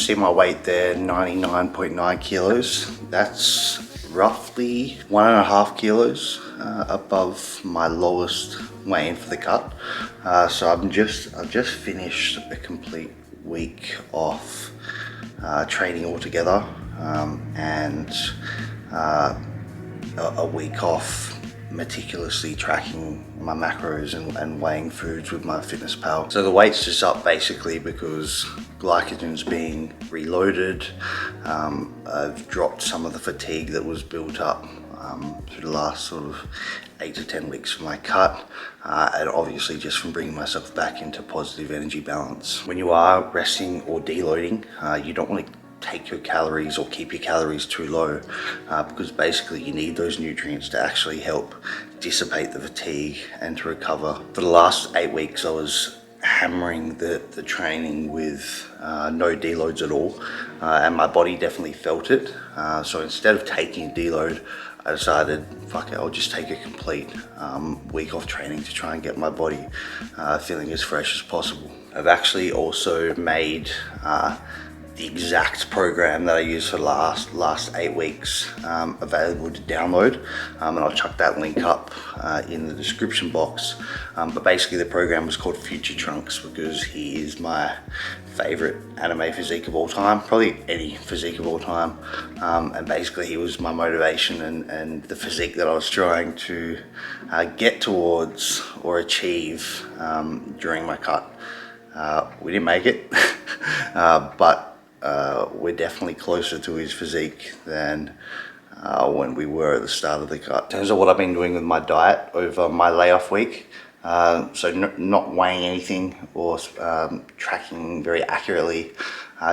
see my weight there, 99.9 kilos. That's roughly 1.5 kilos above my lowest weigh-in for the cut. So I've just finished a complete week of training altogether, and a week off meticulously tracking my macros and weighing foods with my fitness pal. So the weight's just up basically because glycogen's being reloaded. I've dropped some of the fatigue that was built up through the last sort of 8 to 10 weeks from my cut, and obviously just from bringing myself back into positive energy balance. When you are resting or deloading, you don't want to take your calories or keep your calories too low, because basically you need those nutrients to actually help dissipate the fatigue and to recover. For the last 8 weeks I was hammering the training with no deloads at all, and my body definitely felt it. So instead of taking a deload, I decided, fuck it, I'll just take a complete week off training to try and get my body feeling as fresh as possible. I've actually also made the exact program that I used for the last 8 weeks available to download, and I'll chuck that link up in the description box. But basically the program was called Future Trunks because he is my favorite anime physique of all time, probably any physique of all time, and basically he was my motivation and the physique that I was trying to get towards or achieve during my cut. We didn't make it, but we're definitely closer to his physique than when we were at the start of the cut. In terms of what I've been doing with my diet over my layoff week, so not weighing anything or tracking very accurately,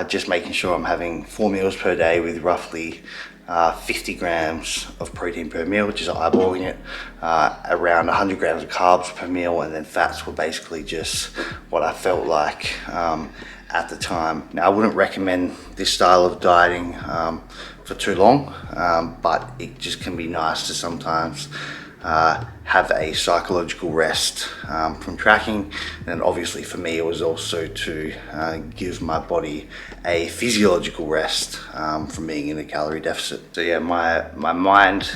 just making sure I'm having 4 meals per day with roughly 50 grams of protein per meal, which is eyeballing it, around 100 grams of carbs per meal, and then fats were basically just what I felt like at the time. Now I wouldn't recommend this style of dieting for too long, but it just can be nice to sometimes have a psychological rest from tracking, and obviously for me it was also to give my body a physiological rest from being in a calorie deficit. So yeah, my mind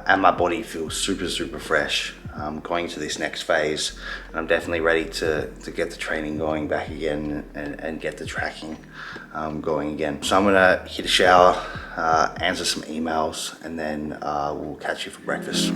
and my body feel super fresh going to this next phase, and I'm definitely ready to get the training going back again and get the tracking going again. So I'm gonna hit a shower, answer some emails, and then we'll catch you for breakfast.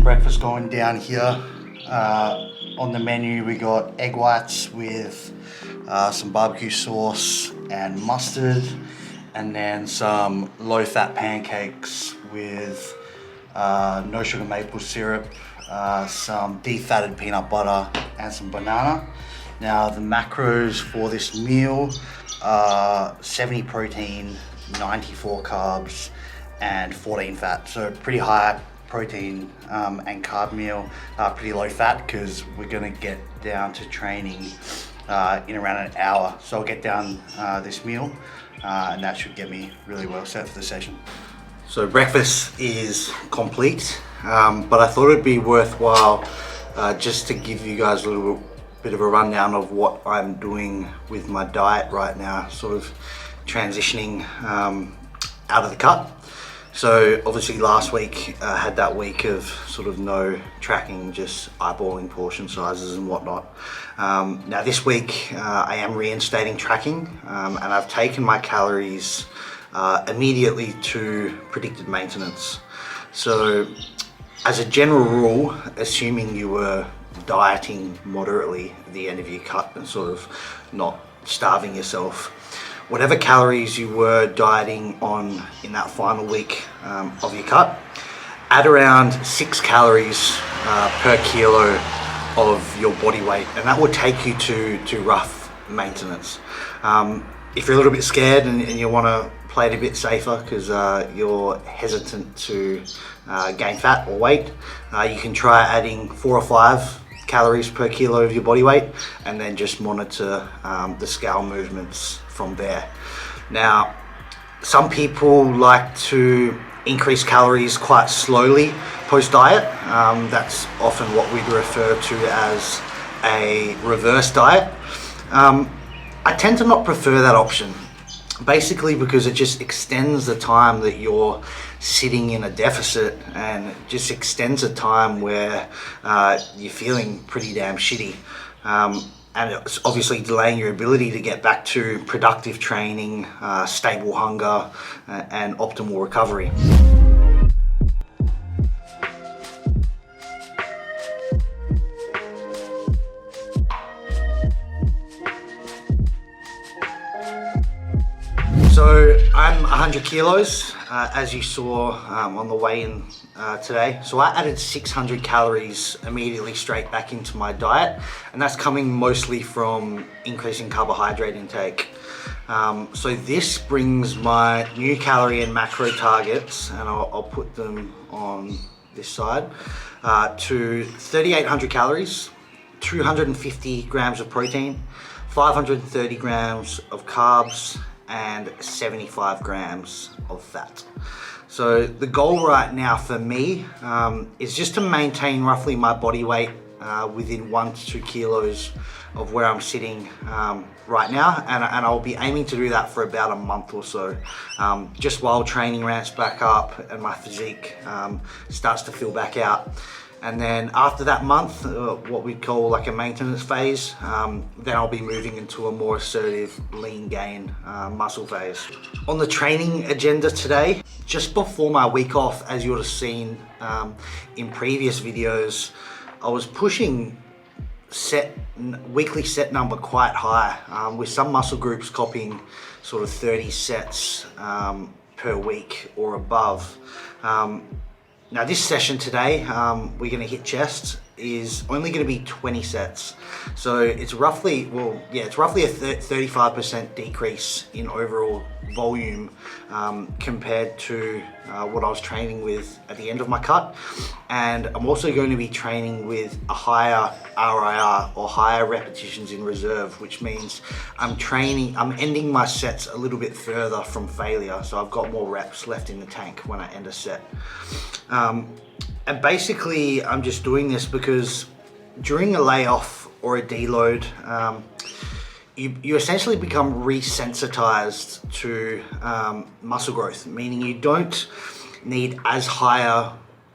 Breakfast going down here. On the menu we got egg whites with some barbecue sauce and mustard, and then some low-fat pancakes with no sugar maple syrup, some defatted peanut butter, and some banana. Now the macros for this meal are 70 protein, 94 carbs, and 14 fat. So pretty high protein and carb meal, pretty low fat because we're gonna get down to training in around an hour. So I'll get down this meal and that should get me really well set for the session. So breakfast is complete, but I thought it'd be worthwhile just to give you guys a little bit of a rundown of what I'm doing with my diet right now, sort of transitioning out of the cut. So obviously last week I had that week of sort of no tracking, just eyeballing portion sizes and whatnot. Now this week I am reinstating tracking, and I've taken my calories immediately to predicted maintenance. So as a general rule, assuming you were dieting moderately at the end of your cut and sort of not starving yourself, whatever calories you were dieting on in that final week of your cut, add around 6 calories per kilo of your body weight, and that will take you to rough maintenance. If you're a little bit scared and you want to play it a bit safer because you're hesitant to gain fat or weight, you can try adding 4 or 5 calories per kilo of your body weight, and then just monitor the scale movements from there. Now, some people like to increase calories quite slowly post-diet. That's often what we'd refer to as a reverse diet. I tend to not prefer that option, basically because it just extends the time that you're sitting in a deficit, and just extends the time where you're feeling pretty damn shitty. And it's obviously delaying your ability to get back to productive training, stable hunger, and optimal recovery. So I'm 100 kilos, as you saw on the weigh-in today. So I added 600 calories immediately straight back into my diet, and that's coming mostly from increasing carbohydrate intake. So this brings my new calorie and macro targets, and I'll put them on this side, to 3,800 calories, 250 grams of protein, 530 grams of carbs, and 75 grams of fat. So the goal right now for me is just to maintain roughly my body weight within 1 to 2 kilos of where I'm sitting right now, and I'll be aiming to do that for about a month or so, just while training ramps back up and my physique starts to fill back out. And then after that month, what we call like a maintenance phase, then I'll be moving into a more assertive lean gain muscle phase. On the training agenda today, just before my week off, as you would have seen in previous videos, I was pushing weekly set number quite high, with some muscle groups copying sort of 30 sets per week or above. Now this session today, we're going to hit chest, is only going to be 20 sets. So it's roughly, it's roughly a 35% decrease in overall volume compared to what I was training with at the end of my cut. And I'm also going to be training with a higher RIR, or higher repetitions in reserve, which means I'm ending my sets a little bit further from failure. So I've got more reps left in the tank when I end a set. And basically I'm just doing this because during a layoff or a deload, you essentially become resensitized to muscle growth, meaning you don't need as higher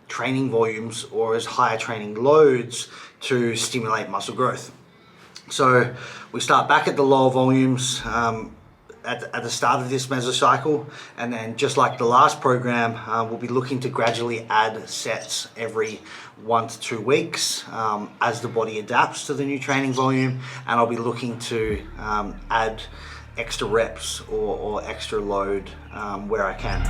training volumes or as higher training loads to stimulate muscle growth. So we start back at the lower volumes at the start of this mesocycle, and then just like the last program, we'll be looking to gradually add sets every 1 to 2 weeks as the body adapts to the new training volume, and I'll be looking to add extra reps or extra load where I can.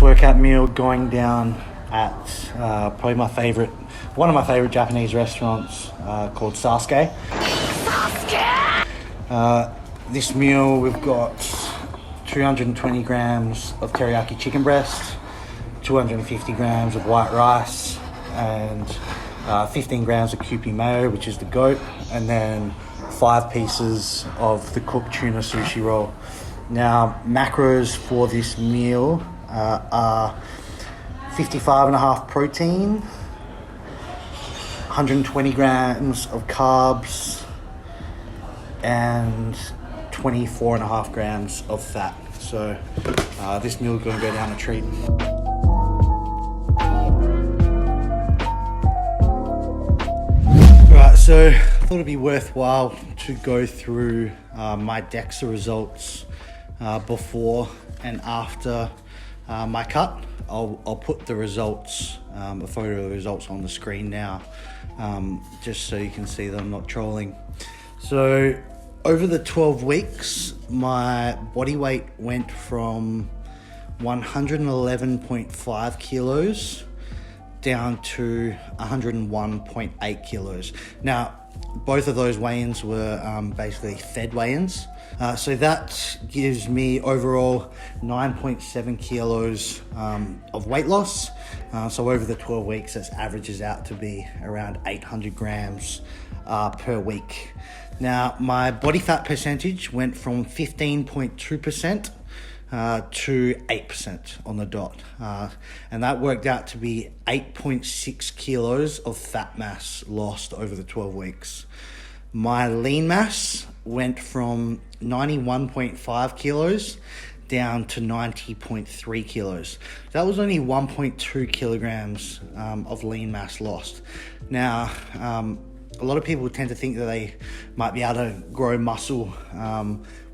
post-workout meal going down at probably one of my favorite Japanese restaurants called Sasuke. This meal, we've got 220 grams of teriyaki chicken breast, 250 grams of white rice, and 15 grams of Kewpie mayo, which is the goat, and then 5 pieces of the cooked tuna sushi roll. Now, macros for this meal are 55.5 protein, 120 grams of carbs, and 24.5 grams of fat. So this meal is going to go down a treat. Alright, so I thought it'd be worthwhile to go through my DEXA results before and after my cut. I'll put the results, a photo of the results on the screen now, just so you can see that I'm not trolling. So over the 12 weeks, my body weight went from 111.5 kilos down to 101.8 kilos. Now, both of those weigh-ins were basically fed weigh-ins. So that gives me overall 9.7 kilos of weight loss. So over the 12 weeks, that averages out to be around 800 grams per week. Now, my body fat percentage went from 15.2% to 8% on the dot. And that worked out to be 8.6 kilos of fat mass lost over the 12 weeks. My lean mass went from 91.5 kilos down to 90.3 kilos. That was only 1.2 kilograms of lean mass lost. Now, a lot of people tend to think that they might be able to grow muscle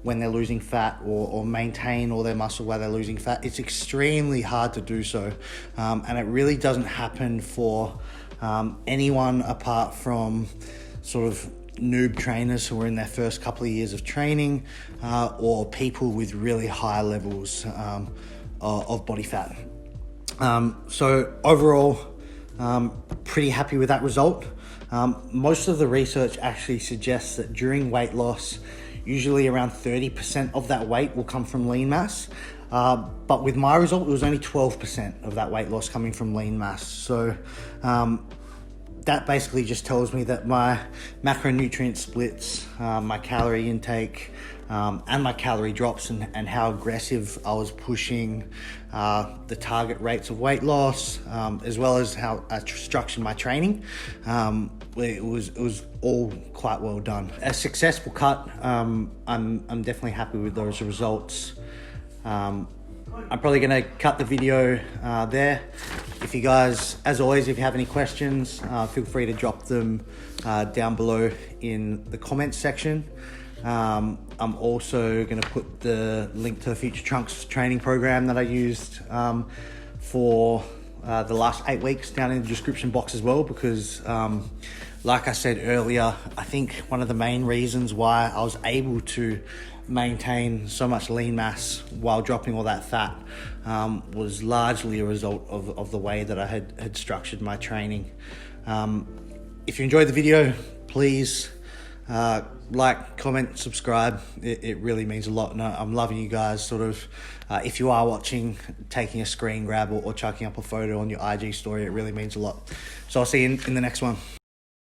when they're losing fat, or maintain all their muscle while they're losing fat. It's extremely hard to do so, and it really doesn't happen for anyone apart from sort of noob trainers who are in their first couple of years of training, or people with really high levels of body fat. So overall, pretty happy with that result. Most of the research actually suggests that during weight loss, usually around 30% of that weight will come from lean mass. But with my result, it was only 12% of that weight loss coming from lean mass. So that basically just tells me that my macronutrient splits, my calorie intake, and my calorie drops, and how aggressive I was pushing the target rates of weight loss, as well as how I structured my training. It was all quite well done. A successful cut. I'm definitely happy with those results. I'm probably going to cut the video there. If you guys, as always, if you have any questions, feel free to drop them down below in the comments section. I'm also going to put the link to the Future Trunks training program that I used for the last 8 weeks down in the description box as well, because like I said earlier, I think one of the main reasons why I was able to maintain so much lean mass while dropping all that fat was largely a result of the way that I had structured my training. If you enjoyed the video, please like, comment, subscribe. It really means a lot, and I'm loving you guys sort of, if you are watching, taking a screen grab or chucking up a photo on your IG story. It really means a lot. So I'll see you in the next one.